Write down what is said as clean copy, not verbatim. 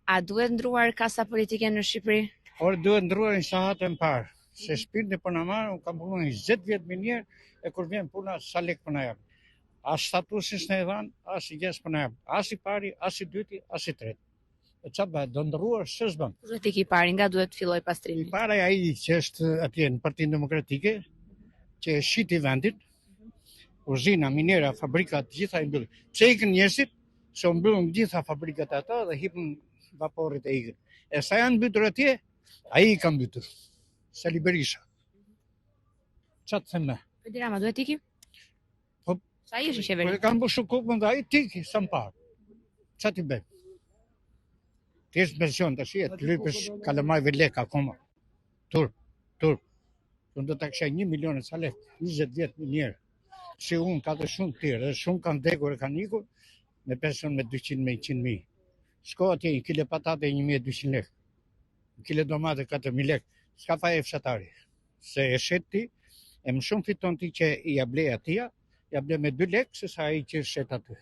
A duhet ndruar kasa politike në Shqipëri? Por duhet ndruar në sahatën parë. Se shpirti po na marr, unë kam punuar 20 vjet më mirë e kur vjen puna sa lek po na jap. As statusin s'na e dhan, as i gjes po na jap. As i pari, as i dyti, as i tretë. E çfarë bëhet? Do ndruar s'bën. Duhet i pari, nga duhet filloj pastrimi? I para ai që është atje në Partinë Demokratike, që e shiti vendin, uzina, minera, fabrikat, gjitha i mbyllin. Pse ikën njerëzit? Se u mbyllën gjitha fabrikat ata dhe hipën vaporit e ikën. E sa janë mbytur atje, ai i ka mbytur. Sali Berisha. Çfarë të them ne? Edi Rama duhet iki? Po, sa ish në qeveri? Po kanë bërë shukupën dhe ai tiki sa më parë. Çfarë ti bën? Ti je pension tash e lypësh kalamajve lek akoma. Turp. Unë do ta kisha 1 milion sa lek, 20 vjet më mirë. Si unë ka të shumë të tjerë, dhe shumë kanë vdekur e kanë ikur me pension me 200 me 100 mijë. Shko atje 1 kilo patate 1200 lek. 1 kilo domate 4000 lek. S'ka fa e fshatari. Se e shet ti, e më shumë fiton ti që i ja ble atia, ja ble me 2 lek, se sa ai që shet aty.